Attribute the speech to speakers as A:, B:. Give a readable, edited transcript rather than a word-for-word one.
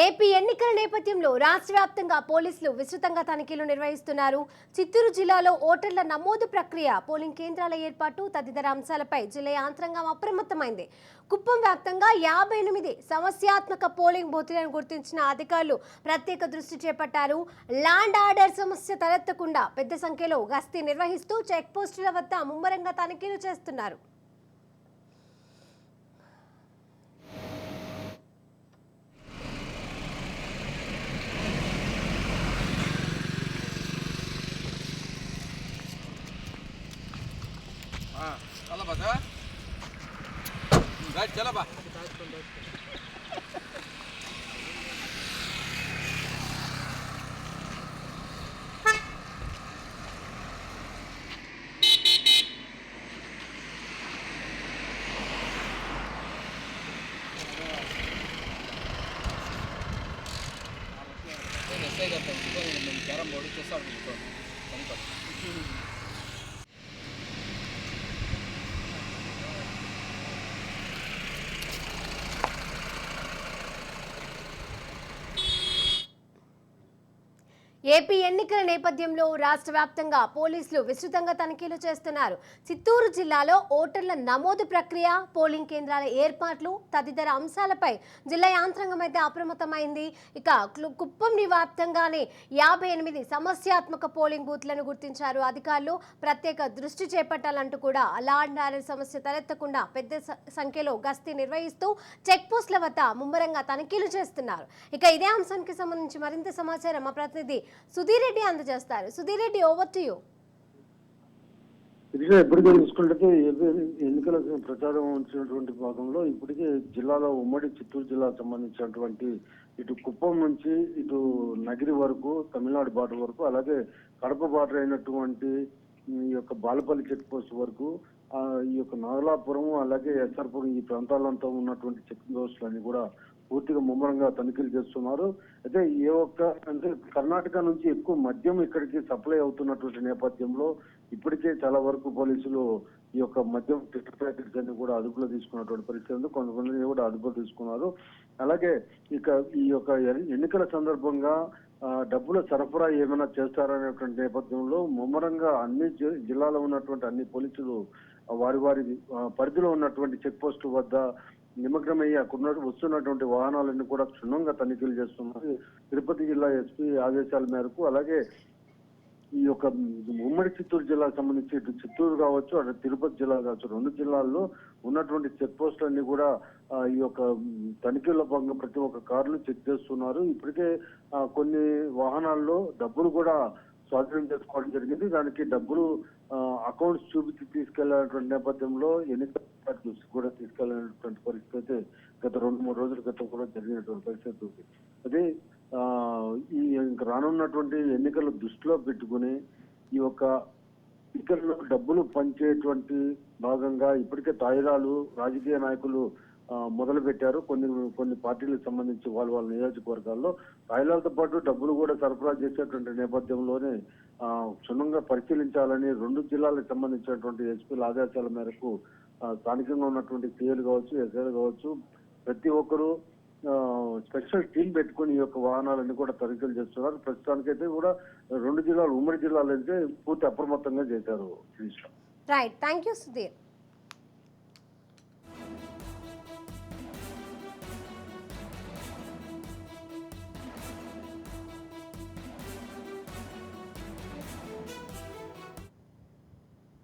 A: AP ఎన్నికల నేపథ్యంలో రాష్ట్ర వ్యాప్తంగా పోలీసులు విస్తృతంగా తనిఖీలు నిర్వహిస్తున్నారు. చిత్తూరు జిల్లాలో ఓటర్ల నమోదు ప్రక్రియ, పోలింగ్ కేంద్రాల ఏర్పాటు తదితర అంశాలపై జిల్లా యంత్రాంగం అప్రమత్తమైంది. కుప్పం వ్యాప్తంగా 58 సమస్యాత్మక పోలింగ్ బూత్లను గుర్తించిన అధికారులు ప్రత్యేక దృష్టి చేపట్టారు. ల్యాండ్ ఆర్డర్ సమస్య తలెత్తకుండా పెద్ద సంఖ్యలో గస్తీ నిర్వహిస్తూ చెక్ పోస్టుల వద్ద ముమ్మరంగా తనిఖీలు చేస్తున్నారు.
B: चला बस राइट चला बा कैरम बोर्ड चेसा
A: ఏపీ ఎన్నికల నేపథ్యంలో రాష్ట్ర వ్యాప్తంగా పోలీసులు విస్తృతంగా తనిఖీలు చేస్తున్నారు. చిత్తూరు జిల్లాలో ఓటర్ల నమోదు ప్రక్రియ, పోలింగ్ కేంద్రాల ఏర్పాట్లు తదితర అంశాలపై జిల్లా యాంత్రాంగం అయితే అప్రమత్తమైంది. ఇక కుప్పం వ్యాప్తంగానే 58 సమస్యాత్మక పోలింగ్ బూత్లను గుర్తించారు అధికారులు. ప్రత్యేక దృష్టి చేపట్టాలంటూ కూడా ల్యాండ్ ఆర్డర్ సమస్య తలెత్తకుండా పెద్ద సంఖ్యలో గస్తీ నిర్వహిస్తూ చెక్ పోస్టుల వద్ద ముమ్మరంగా తనిఖీలు చేస్తున్నారు. ఇక ఇదే అంశానికి సంబంధించి మరింత సమాచారం మా ప్రతినిధి సుధీర్ రెడ్డి అందజేస్తారు. Sudheer Reddy, over to you.
C: ఇప్పటికే చూసుకుంటే ఎన్నికల ప్రచారం వచ్చినటువంటి భాగంలో ఇప్పటికే జిల్లాలో ఉమ్మడి చిత్తూరు జిల్లాకు సంబంధించినటువంటి ఇటు కుప్పం నుంచి ఇటు నగిరి వరకు, తమిళనాడు బార్డర్ వరకు, అలాగే కడప బార్డర్ అయినటువంటి ఈ యొక్క బాలపల్లి చెక్ పోస్ట్ వరకు, ఈ యొక్క నాగలాపురం అలాగే ఎస్ఆర్పురం ఈ ప్రాంతాలంతా ఉన్నటువంటి చెక్ పోస్టులన్నీ కూడా పూర్తిగా ముమ్మరంగా తనిఖీలు చేస్తున్నారు. అయితే అంటే కర్ణాటక నుంచి ఎక్కువ మద్యం ఇక్కడికి సప్లై అవుతున్నటువంటి నేపథ్యంలో ఇప్పటికే చాలా వరకు పోలీసులు ఈ యొక్క మద్యం ప్యాకెట్స్ అన్ని కూడా అదుపులో తీసుకున్నటువంటి పరిస్థితి ఉంది. కొంతమందిని కూడా అదుపులో తీసుకున్నారు. అలాగే ఇక ఈ యొక్క ఎన్నికల సందర్భంగా డబ్బుల సరఫరా ఏమైనా చేస్తారనేటువంటి నేపథ్యంలో ముమ్మరంగా అన్ని జిల్లాలో ఉన్నటువంటి అన్ని పోలీసులు వారి పరిధిలో ఉన్నటువంటి చెక్ పోస్టు వద్ద నిమగ్నమయ్యి అక్కడ వస్తున్నటువంటి వాహనాలన్నీ కూడా క్షుణ్ణంగా తనిఖీలు చేస్తున్నారు. తిరుపతి జిల్లా ఎస్పీ ఆదేశాల మేరకు, అలాగే ఈ యొక్క ఉమ్మడి చిత్తూరు జిల్లాకు సంబంధించి ఇటు చిత్తూరు కావచ్చు, అటు తిరుపతి జిల్లా కావచ్చు, రెండు జిల్లాల్లో ఉన్నటువంటి చెక్ పోస్టులన్నీ కూడా ఈ యొక్క తనిఖీల్లో భాగంగా ప్రతి ఒక్క కార్లు చెక్ చేస్తున్నారు. ఇప్పటికే కొన్ని వాహనాల్లో డబ్బులు కూడా స్వాధీనం చేసుకోవడం జరిగింది. దానికి డబ్బులు అకౌంట్స్ చూపించి తీసుకెళ్లేటువంటి నేపథ్యంలో ఎన్నికల దృష్టి కూడా తీసుకెళ్లేటువంటి పరిస్థితి గత 2-3 రోజుల క్రితం కూడా జరిగినటువంటి పరిస్థితి ఉంది. అదే ఈ రానున్నటువంటి ఎన్నికల దృష్టిలో పెట్టుకుని ఈ యొక్క ఎన్నికల్లో డబ్బులు పంచేటువంటి భాగంగా ఇప్పటికే తాయిలాలు రాజకీయ నాయకులు మొదలు పెట్టారు. కొన్ని పార్టీలకు సంబంధించి వాళ్ళ నియోజకవర్గాల్లో తాయిలాలతో పాటు డబ్బులు కూడా సరఫరా చేసేటువంటి నేపథ్యంలోనే క్షుణ్ణంగా పరిశీలించాలని 2 జిల్లాలకు సంబంధించినటువంటి ఎస్పీల ఆదేశాల మేరకు స్థానికంగా ఉన్నటువంటి సీఏలు కావచ్చు, ఎస్ఐలు కావచ్చు, ప్రతి ఒక్కరూ స్పెషల్ టీం పెట్టుకుని ఈ యొక్క వాహనాలన్నీ కూడా తనిఖీలు చేస్తున్నారు. ప్రస్తుతానికైతే కూడా 2 జిల్లాలు, ఉమ్మడి జిల్లాలు అయితే పూర్తి అప్రమత్తంగా చేశారు.
A: Right, thank you Sudheer.